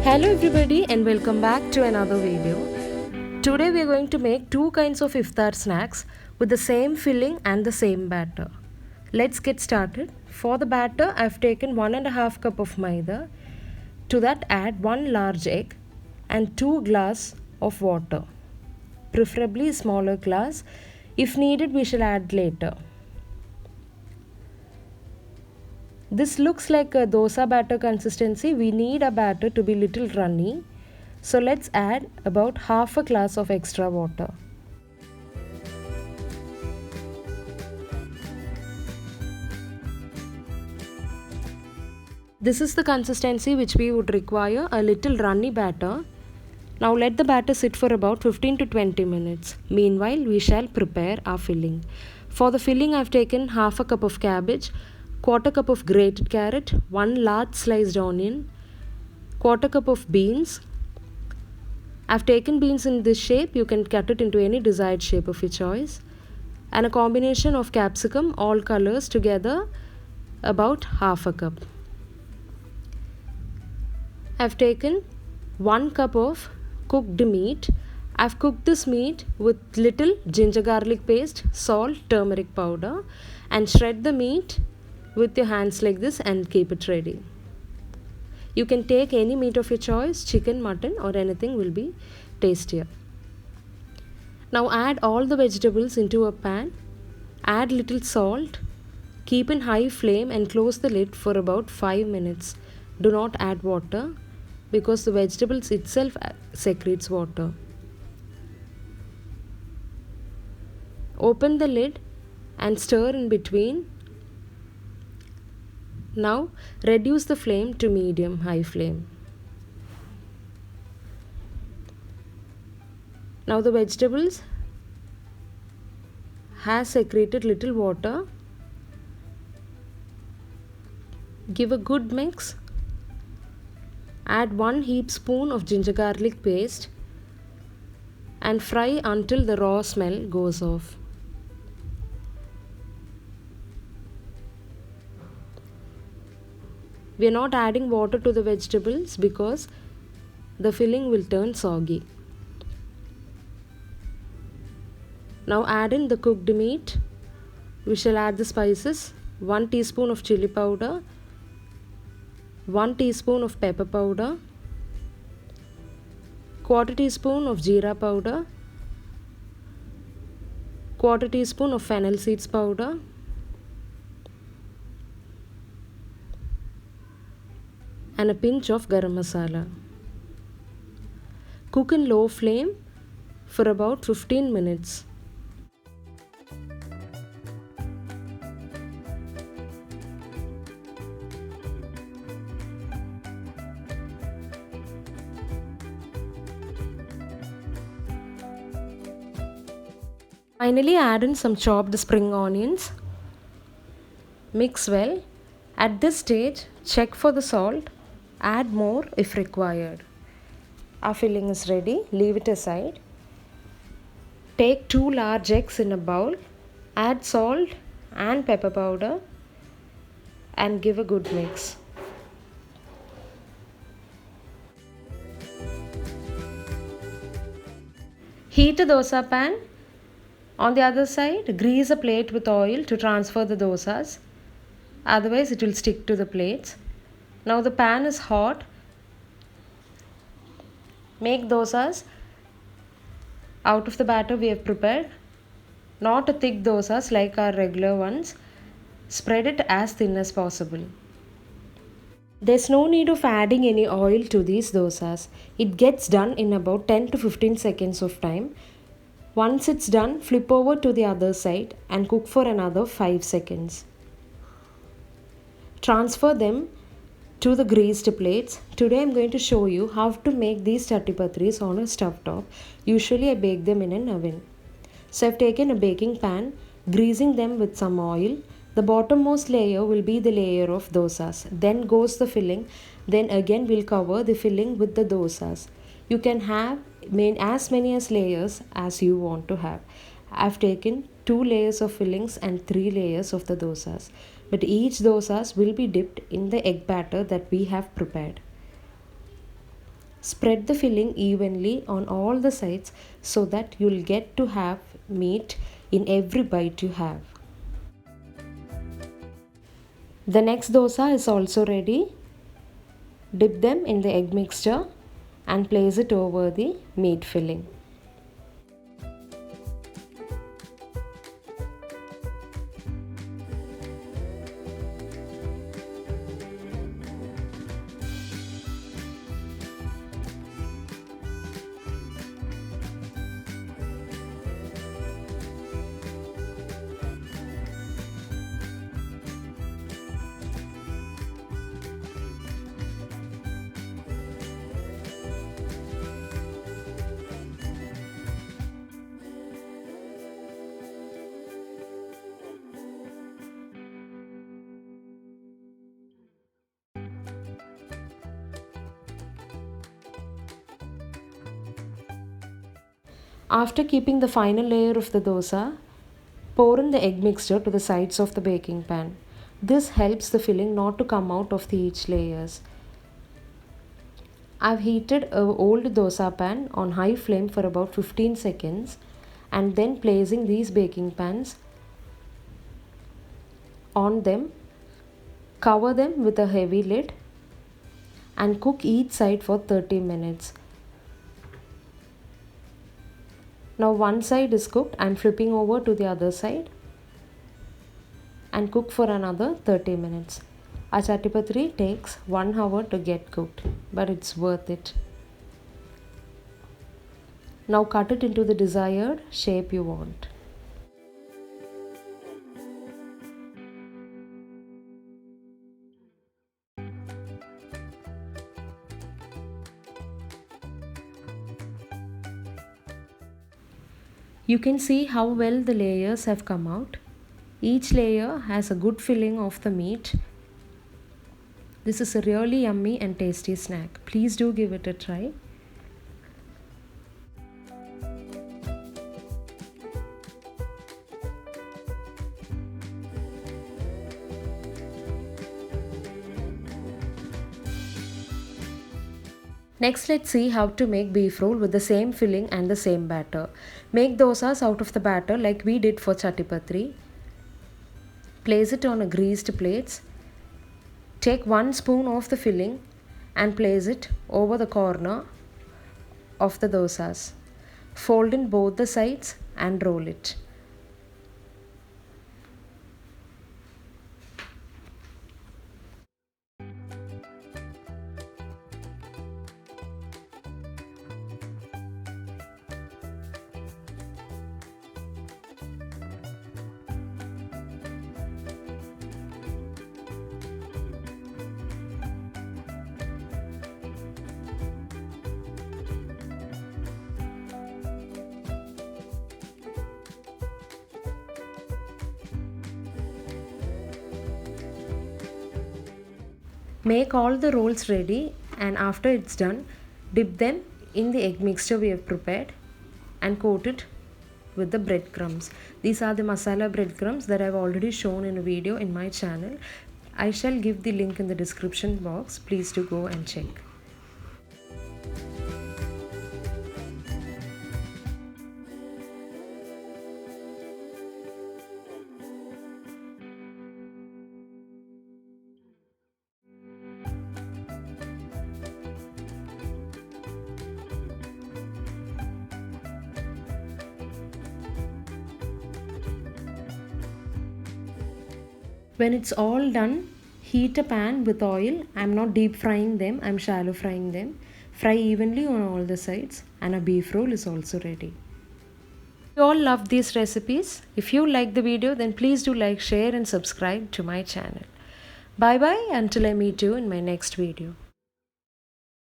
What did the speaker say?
Hello everybody and welcome back to another video. Today we are going to make two kinds of iftar snacks with the same filling and the same batter. Let's get started. For the batter I have taken 1.5 cup of maida. To that add 1 large egg and 2 glass of water. Preferably a smaller glass. If needed we shall add later. This looks like a dosa batter consistency. We need a batter to be little runny. So let's add about half a glass of extra water. This is the consistency which we would require, a little runny batter. Now let the batter sit for about 15 to 20 minutes. Meanwhile, we shall prepare our filling. For the filling I have taken half a cup of cabbage, quarter cup of grated carrot, 1 large sliced onion, quarter cup of beans. I have taken beans in this shape. You can cut it into any desired shape of your choice. And a combination of capsicum, all colors together, about half a cup. I have taken 1 cup of cooked meat. I have cooked this meat with little ginger garlic paste, salt, turmeric powder, and shred the meat with your hands like this and keep it ready. You can take any meat of your choice, chicken, mutton or anything will be tastier. Now add all the vegetables into a pan. Add little salt. Keep in high flame and close the lid for about 5 minutes. Do not add water because the vegetables itself secretes water. Open the lid and stir in between. Now reduce the flame to medium-high flame. Now the vegetables has secreted little water. Give a good mix. Add 1 heaped spoon of ginger garlic paste and fry until the raw smell goes off. We are not adding water to the vegetables because the filling will turn soggy. Now add in the cooked meat. We shall add the spices. 1 teaspoon of chili powder, 1 teaspoon of pepper powder, quarter teaspoon of jeera powder, quarter teaspoon of fennel seeds powder, and a pinch of garam masala. Cook in low flame for about 15 minutes. Finally add in some chopped spring onions. Mix well. At this stage check for the salt. Add more if required. Our filling is ready. Leave it aside. Take 2 large eggs in a bowl. Add salt and pepper powder and give a good mix. Heat a dosa pan. On the other side, grease a plate with oil to transfer the dosas. Otherwise it will stick to the plates. Now the pan is hot. Make dosas out of the batter we have prepared. Not a thick dosas like our regular ones. Spread it as thin as possible. There's no need of adding any oil to these dosas. It gets done in about 10 to 15 seconds of time. Once it's done, flip over to the other side and cook for another 5 seconds. Transfer them to the greased plates. Today I'm going to show you how to make these chatti pathiris on a stove top. Usually I bake them in an oven. So I've taken a baking pan, greasing them with some oil. The bottommost layer will be the layer of dosas. Then goes the filling. Then again we'll cover the filling with the dosas. You can have as many as layers as you want to have. I've taken 2 layers of fillings and 3 layers of the dosas. But each dosas will be dipped in the egg batter that we have prepared. Spread the filling evenly on all the sides so that you'll get to have meat in every bite you have. The next dosa is also ready. Dip them in the egg mixture and place it over the meat filling. After keeping the final layer of the dosa, pour in the egg mixture to the sides of the baking pan. This helps the filling not to come out of the each layers. I've heated an old dosa pan on high flame for about 15 seconds and then placing these baking pans on them, cover them with a heavy lid and cook each side for 30 minutes. Now one side is cooked, I'm flipping over to the other side and cook for another 30 minutes. A Chatti Pathiri takes 1 hour to get cooked, but it's worth it. Now cut it into the desired shape you want. You can see how well the layers have come out. Each layer has a good filling of the meat. This is a really yummy and tasty snack. Please do give it a try. Next, let's see how to make beef roll with the same filling and the same batter. Make dosas out of the batter like we did for Chatti Pathiri. Place it on a greased plates. Take 1 spoon of the filling and place it over the corner of the dosas. Fold in both the sides and roll it. Make all the rolls ready and after it's done, dip them in the egg mixture we have prepared and coat it with the breadcrumbs. These are the masala breadcrumbs that I've already shown in a video in my channel. I shall give the link in the description box. Please do go and check. When it's all done, heat a pan with oil. I'm not deep frying them, I'm shallow frying them. Fry evenly on all the sides and a beef roll is also ready. If you all love these recipes, if you like the video, then please do like, share and subscribe to my channel. Bye bye until I meet you in my next video.